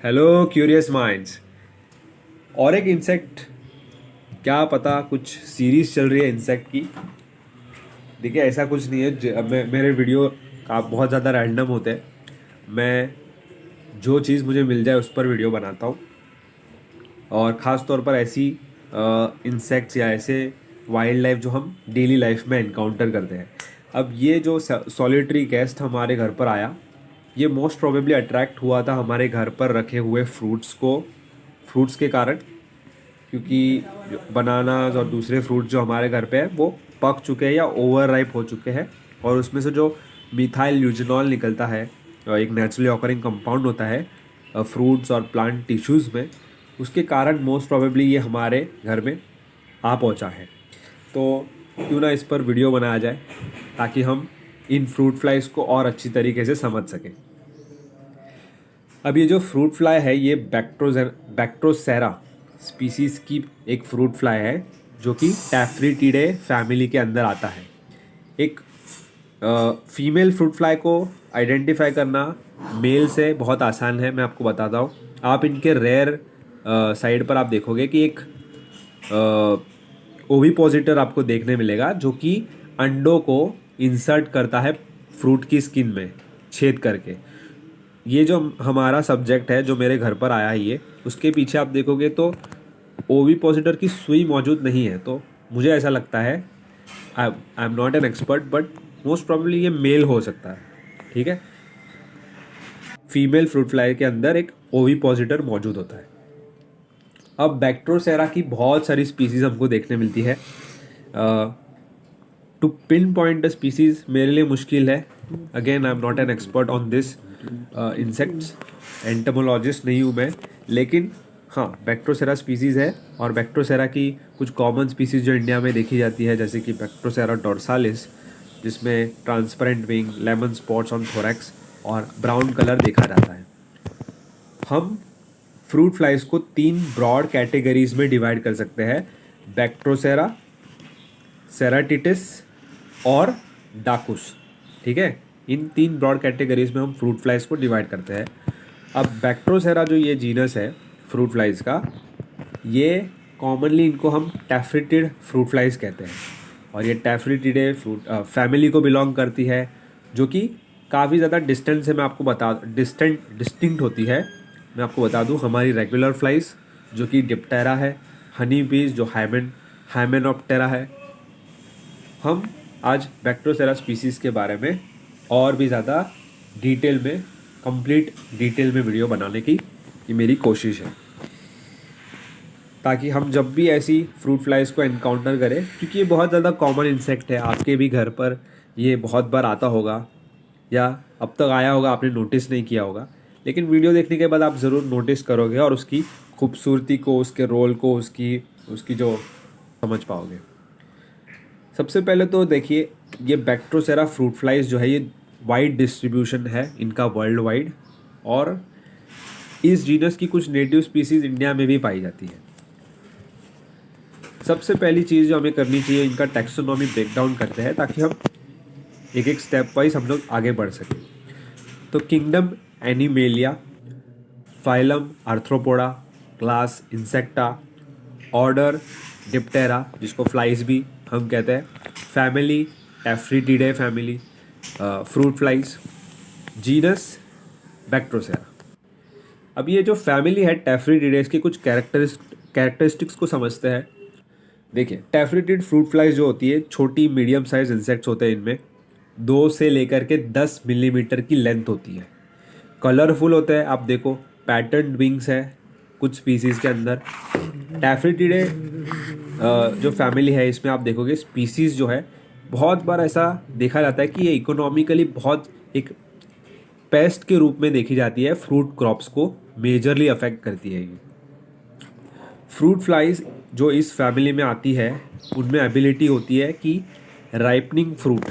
Hello curious minds. और एक insect, क्या पता कुछ सीरीज चल रही है इंसेक्ट की। देखिए ऐसा कुछ नहीं है। मेरे वीडियो का बहुत ज़्यादा रैंडम होते हैं। मैं जो चीज़ मुझे मिल जाए उस पर वीडियो बनाता हूँ। और ख़ास तौर पर ऐसी इंसेक्ट्स या ऐसे वाइल्ड लाइफ जो हम डेली लाइफ में एनकाउंटर करते हैं। अब ये जो सॉलिटरी गेस्ट हमारे घर पर आया, ये मोस्ट प्रोबेबली अट्रैक्ट हुआ था हमारे घर पर रखे हुए फ्रूट्स के कारण। क्योंकि बनानाज और दूसरे फ्रूट जो हमारे घर पे है वो पक चुके हैं या ओवर राइप हो चुके हैं। और उसमें से जो मिथाइल यूजिनॉल निकलता है, एक नेचुरली ऑकरिंग कंपाउंड होता है फ्रूट्स और प्लांट टिश्यूज़ में, उसके कारण मोस्ट प्रोबेबली ये हमारे घर में आ पहुंचा है। तो क्यों ना इस पर वीडियो बनाया जाए ताकि हम इन फ्रूट फ्लाइज को और अच्छी तरीके से समझ सकें। अब ये जो फ्रूट फ्लाई है ये बैक्ट्रोसेरा स्पीसीज़ की एक फ्रूट फ्लाई है जो कि टैफ्रिटिडे फैमिली के अंदर आता है। एक फीमेल फ्रूट फ्लाई को आइडेंटिफाई करना मेल से बहुत आसान है। मैं आपको बताता हूँ। आप इनके रेयर साइड पर आप देखोगे कि एक ओविपोजिटर आपको देखने मिलेगा जो कि अंडों को इंसर्ट करता है फ्रूट की स्किन में छेद करके। ये जो हमारा सब्जेक्ट है जो मेरे घर पर आया है, ये उसके पीछे आप देखोगे तो ओविपोजिटर की सुई मौजूद नहीं है। तो मुझे ऐसा लगता है, आई am not an expert, but most probably ये मेल हो सकता है। ठीक है, फीमेल फ्रूट फ्लाई के अंदर एक ओविपोजिटर मौजूद होता है। अब बैक्ट्रोसेरा की बहुत सारी स्पीसीज हमको देखने मिलती है। To pinpoint the species मेरे लिए मुश्किल है। Again I am not an expert on this insects, entomologist नहीं हूँ मैं। लेकिन हाँ, बैक्ट्रोसेरा स्पीसीज़ है। और बैक्ट्रोसेरा की कुछ कॉमन स्पीसीज़ जो इंडिया में देखी जाती है, जैसे कि बैक्ट्रोसेरा डोर्सालिस, जिसमें transparent wing, lemon spots on thorax और ब्राउन कलर देखा जाता है। हम फ्रूट फ्लाइज को 3 ब्रॉड कैटेगरीज में डिवाइड कर सकते हैं: बैक्ट्रोसेरा, सेराटिटिस और डाकुस। ठीक है, इन 3 ब्रॉड कैटेगरीज में हम फ्रूट फ्लाइज को डिवाइड करते हैं। अब बैक्ट्रोसेरा जो ये जीनस है फ्रूट फ्लाइज का, ये कॉमनली इनको हम टैफ्रिटिड फ्रूट फ्लाइज कहते हैं। और ये टैफ्रिटिडे फ्रूट फैमिली को बिलोंग करती है, जो कि काफ़ी ज़्यादा डिस्टेंट से मैं आपको डिस्टिंक्ट होती है। मैं आपको बता दूं, हमारी रेगुलर फ्लाइज जो कि डिप्टेरा है, हनी बीज जो हाइमेनॉप्टेरा है। हम आज बैक्ट्रोसेरा स्पीसीज़ के बारे में और भी ज़्यादा डिटेल में, कंप्लीट डिटेल में वीडियो बनाने की ये मेरी कोशिश है, ताकि हम जब भी ऐसी फ्रूट फ्लाइज को एनकाउंटर करें, क्योंकि ये बहुत ज़्यादा कॉमन इंसेक्ट है। आपके भी घर पर ये बहुत बार आता होगा या अब तक आया होगा, आपने नोटिस नहीं किया होगा। लेकिन वीडियो देखने के बाद आप ज़रूर नोटिस करोगे और उसकी खूबसूरती को, उसके रोल को, उसकी उसकी जो समझ पाओगे। सबसे पहले तो देखिए, ये बैक्ट्रोसेरा फ्रूट फ्लाइज जो है ये वाइड डिस्ट्रीब्यूशन है इनका वर्ल्ड वाइड। और इस जीनस की कुछ नेटिव स्पीसीज इंडिया में भी पाई जाती है। सबसे पहली चीज़ जो हमें करनी चाहिए, इनका टैक्सोनॉमी ब्रेकडाउन करते हैं ताकि हम एक एक स्टेप वाइज हम लोग आगे बढ़ सकें। तो kingdom Animalia, phylum Arthropoda, class Insecta, order Diptera जिसको फ्लाइज भी हम कहते हैं, family Tephritidae family fruit flies, genus Bactrocera. अब ये जो फैमिली है टैफ्रिटिडेस की कुछ कैरेक्टरिस्टिक्स को समझते हैं। देखिए, टैफ्रिटिड फ्रूट फ्लाइज जो होती है छोटी मीडियम साइज इंसेक्ट्स होते हैं। इनमें 2 से लेकर के 10 मिलीमीटर की लेंथ होती है। कलरफुल होते हैं, आप देखो पैटर्न विंग्स है कुछ स्पीसीज़ के अंदर। टैफ्रिटिडे जो फैमिली है इसमें आप देखोगे स्पीसीज़ जो है, बहुत बार ऐसा देखा जाता है कि ये इकोनॉमिकली बहुत एक पेस्ट के रूप में देखी जाती है। फ्रूट क्रॉप्स को मेजरली अफेक्ट करती है ये फ्रूट फ्लाइज जो इस फैमिली में आती है। उनमें एबिलिटी होती है कि राइपनिंग फ्रूट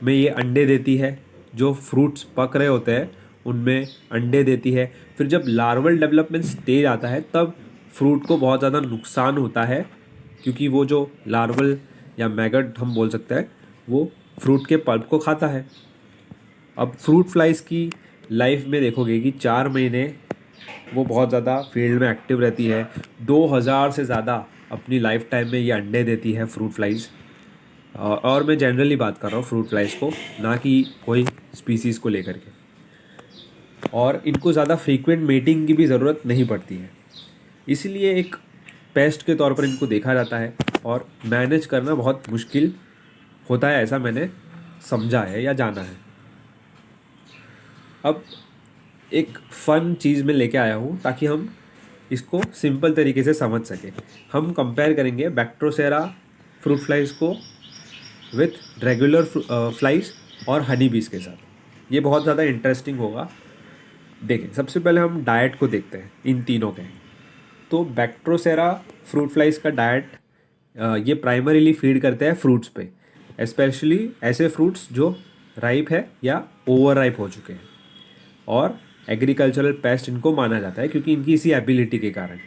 में ये अंडे देती है। जो फ्रूट्स पक रहे होते हैं उनमें अंडे देती है। फिर जब लार्वल डेवलपमेंट स्टेज आता है तब फ्रूट को बहुत ज़्यादा नुकसान होता है, क्योंकि वो जो लार्वल या मैगट हम बोल सकते हैं वो फ्रूट के पल्प को खाता है। अब फ्रूट फ्लाइज की लाइफ में देखोगे कि 4 महीने वो बहुत ज़्यादा फील्ड में एक्टिव रहती है। 2000 से ज़्यादा अपनी लाइफ टाइम में ये अंडे देती है फ्रूट फ्लाइज़। और मैं जनरली बात कर रहा हूँ फ्रूट फ्लाइज़ को, ना कि कोई स्पीसीज़ को लेकर के। और इनको ज़्यादा फ्रीक्वेंट मेटिंग की भी ज़रूरत नहीं पड़ती है, इसलिए एक पेस्ट के तौर पर इनको देखा जाता है और मैनेज करना बहुत मुश्किल होता है, ऐसा मैंने समझा है या जाना है। अब एक फ़न चीज़ में लेके आया हूँ ताकि हम इसको सिंपल तरीके से समझ सकें। हम कंपेयर करेंगे बैक्ट्रोसेरा फ्रूट फ्लाइज़ को विथ रेगुलर फ्लाइज़ और हनी बीज के साथ। ये बहुत ज़्यादा इंटरेस्टिंग होगा। देखें, सबसे पहले हम डाइट को देखते हैं इन तीनों के। तो बैक्ट्रोसेरा फ्रूट फ्लाइज़ का डाइट ये प्राइमरीली फीड करते हैं फ्रूट्स पे, स्पेशली ऐसे फ्रूट्स जो राइप है या ओवर राइप हो चुके हैं। और एग्रीकल्चरल पेस्ट इनको माना जाता है क्योंकि इनकी इसी एबिलिटी के कारण।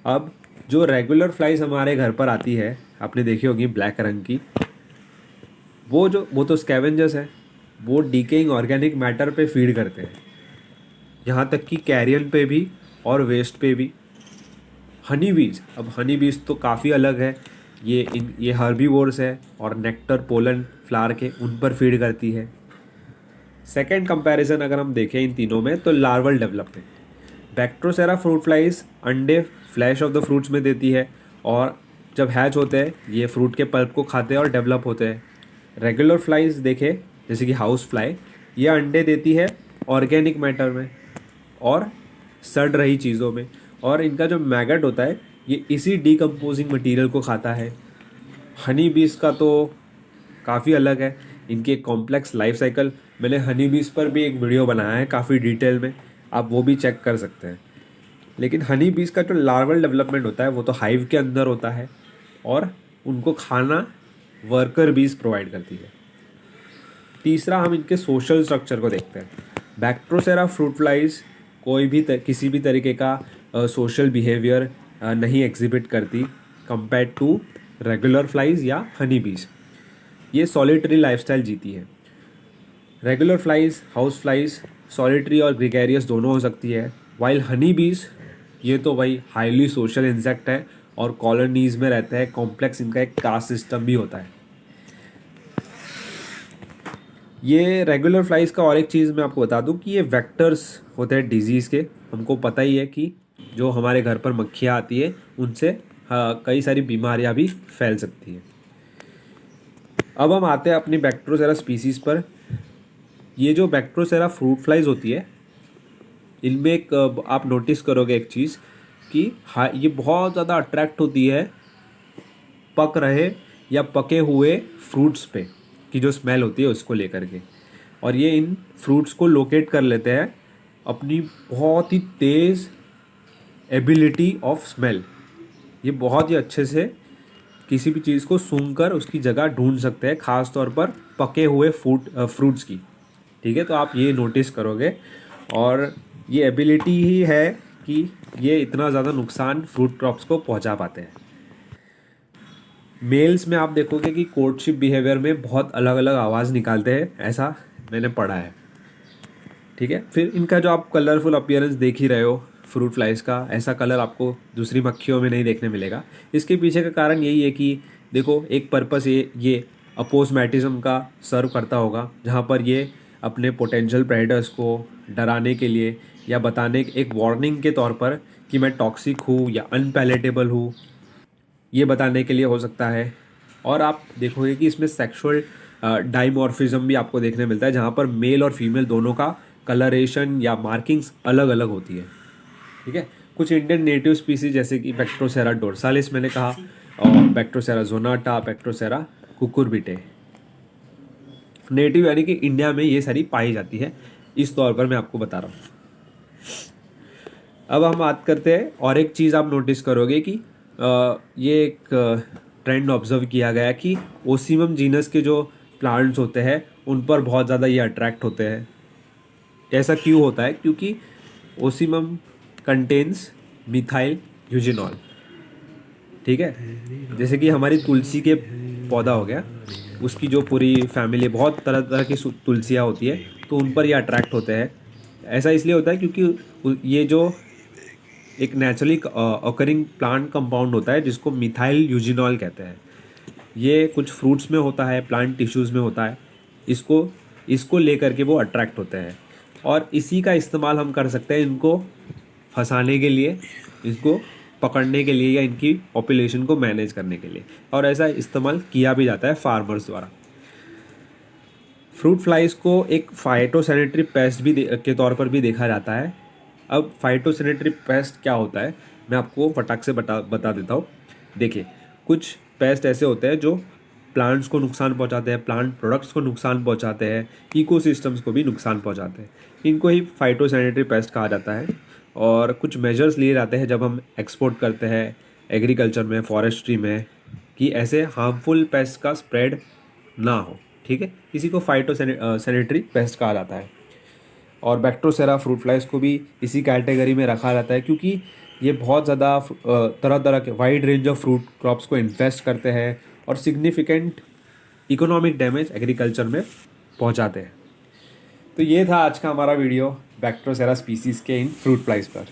अब जो रेगुलर फ्लाइज हमारे घर पर आती है, आपने देखी होगी ब्लैक रंग की, वो तो स्कैवेंजर्स है। वो डीकेइंग ऑर्गेनिक मैटर पे फीड करते हैं, यहाँ तक कि कैरियन पे भी और वेस्ट पे भी। हनी बीज, अब हनी बीज तो काफ़ी अलग है। ये हर्बीवोर्स है और नेक्टर पोलन फ्लावर के उन पर फीड करती है। सेकेंड कंपैरिजन अगर हम देखें इन तीनों में, तो लार्वल डेवलपमेंट, बैक्ट्रोसेरा फ्रूट फ्लाइज अंडे फ्लैश ऑफ द फ्रूट्स में देती है और जब हैच होते हैं ये फ्रूट के पल्प को खाते हैं और डेवलप होते हैं। रेगुलर फ्लाइज देखें जैसे कि हाउस फ्लाई, ये अंडे देती है ऑर्गेनिक मैटर में और सड़ रही चीज़ों में, और इनका जो मैगट होता है ये इसी डीकम्पोजिंग मटेरियल को खाता है। हनी बीज का तो काफ़ी अलग है, इनकी एक कॉम्प्लेक्स लाइफ साइकिल। मैंने हनी बीज पर भी एक वीडियो बनाया है काफ़ी डिटेल में, आप वो भी चेक कर सकते हैं। लेकिन हनी बीज का जो लार्वल डेवलपमेंट होता है वो तो हाइव के अंदर होता है और उनको खाना वर्कर बीज प्रोवाइड करती है। तीसरा, हम इनके सोशल स्ट्रक्चर को देखते हैं। बैक्ट्रोसेरा फ्रूट फ्लाइज कोई भी किसी भी तरीके का सोशल बिहेवियर नहीं एग्जिबिट करती कंपेयर टू रेगुलर फ्लाइज या हनी बीज। ये सॉलिटरी लाइफस्टाइल जीती है। Regular flies, house flies solitary और ग्रेगेरियस दोनों हो सकती है, वाइल हनी बीज ये तो भाई हाईली सोशल इंसेक्ट है और कॉलोनीज में रहते हैं। कॉम्प्लेक्स इनका एक कास्ट सिस्टम भी होता है। ये रेगुलर फ्लाइज का और एक चीज़ मैं आपको बता दूं कि ये वेक्टर्स होते हैं डिजीज़ के। हमको पता ही है कि जो हमारे घर पर मक्खियाँ आती है उनसे कई सारी बीमारियां भी फैल सकती हैं। अब हम आते हैं अपनी बैक्ट्रोसेरा स्पीसीज़ पर। ये जो बैक्ट्रोसेरा फ्रूट फ्लाइज होती है, इनमें एक आप नोटिस करोगे एक चीज़ कि ये बहुत ज़्यादा अट्रैक्ट होती है पक रहे या पके हुए फ्रूट्स पे की जो स्मेल होती है उसको लेकर के, और ये इन फ्रूट्स को लोकेट कर लेते हैं अपनी बहुत ही तेज़ एबिलिटी ऑफ स्मेल। ये बहुत ही अच्छे से किसी भी चीज़ को सूंघकर उसकी जगह ढूंढ सकते हैं, ख़ास तौर पर पके हुए फ्रूट्स की। ठीक है, तो आप ये नोटिस करोगे, और ये एबिलिटी ही है कि ये इतना ज़्यादा नुकसान फ्रूट क्रॉप्स को पहुंचा पाते हैं। मेल्स में आप देखोगे कि कोर्टशिप बिहेवियर में बहुत अलग अलग आवाज़ निकालते हैं, ऐसा मैंने पढ़ा है। ठीक है, फिर इनका जो आप कलरफुल अपीयरेंस देख ही रहे हो फ्रूट फ्लाइज का, ऐसा कलर आपको दूसरी मक्खियों में नहीं देखने मिलेगा। इसके पीछे का कारण यही है कि देखो, एक पर्पस ये अपोस्मैटिज्म का सर्व करता होगा, जहाँ पर ये अपने पोटेंशियल प्रेडेटर्स को डराने के लिए या बताने, एक वार्निंग के तौर पर कि मैं टॉक्सिक हूँ या अनपैलेटेबल हूँ, ये बताने के लिए हो सकता है। और आप देखोगे कि इसमें सेक्सुअल डाइमॉर्फिज्म भी आपको देखने मिलता है, जहाँ पर मेल और फीमेल दोनों का कलरेशन या मार्किंग्स अलग अलग होती है। ठीक है, कुछ इंडियन नेटिव स्पीसीज जैसे कि बैक्ट्रोसेरा डोर्सालिस मैंने कहा, और बैक्ट्रोसेरा जोनाटा, बैक्ट्रोसेरा कुकुरबिटे, नेटिव यानी कि इंडिया में ये सारी पाई जाती है। इस तौर पर मैं आपको बता रहा हूँ। अब हम बात करते हैं, और एक चीज़ आप नोटिस करोगे कि ये एक ट्रेंड ऑब्जर्व किया गया कि ओसीमम जीनस के जो प्लांट्स होते हैं उन पर बहुत ज़्यादा ये अट्रैक्ट होते हैं। ऐसा क्यों होता है? क्योंकि ओसीमम कंटेन्स मिथाइल यूजिनॉल। ठीक है, जैसे कि हमारी तुलसी के पौधा हो गया, उसकी जो पूरी फैमिली, बहुत तरह तरह की तुलसियाँ होती है, तो उन पर ये अट्रैक्ट होते हैं। ऐसा इसलिए होता है क्योंकि ये जो एक नेचुरली ऑकरिंग प्लांट कंपाउंड होता है जिसको मिथाइल यूजिनॉल कहते हैं। ये कुछ फ्रूट्स में होता है, प्लांट टिश्यूज़ में होता है। इसको इसको लेकर के वो अट्रैक्ट होते हैं और इसी का इस्तेमाल हम कर सकते हैं इनको फंसाने के लिए, इसको पकड़ने के लिए या इनकी पॉपुलेशन को मैनेज करने के लिए, और ऐसा इस्तेमाल किया भी जाता है फार्मर्स द्वारा। फ्रूट फ्लाइज को एक फाइटोसैनिटरी पेस्ट भी के तौर पर भी देखा जाता है। अब फाइटोसैनिटरी पेस्ट क्या होता है मैं आपको फटाक से बता देता हूँ। देखिए, कुछ पेस्ट ऐसे होते हैं जो प्लांट्स को नुकसान पहुंचाते हैं, प्लांट प्रोडक्ट्स को नुकसान पहुंचाते हैं, इकोसिस्टम्स को भी नुकसान पहुंचाते हैं। इनको ही फाइटोसैनिटरी पेस्ट कहा जाता है और कुछ मेजर्स लिए जाते हैं जब हम एक्सपोर्ट करते हैं एग्रीकल्चर में, फॉरेस्ट्री में, कि ऐसे हार्मफुल पेस्ट का स्प्रेड ना हो। ठीक है, इसी को फाइटोसैनिटरी पेस्ट कहा जाता है। और बैक्ट्रोसेरा फ्रूट फ्लाइज को भी इसी कैटेगरी में रखा जाता है क्योंकि ये बहुत ज़्यादा तरह तरह के wide range of fruit crops को इन्फेस्ट करते हैं और सिग्निफिकेंट इकोनॉमिक डैमेज एग्रीकल्चर में पहुंचाते हैं। तो ये था आज का हमारा वीडियो बैक्ट्रोसेरा स्पीसीज़ के इन फ्रूट फ्लाइज पर।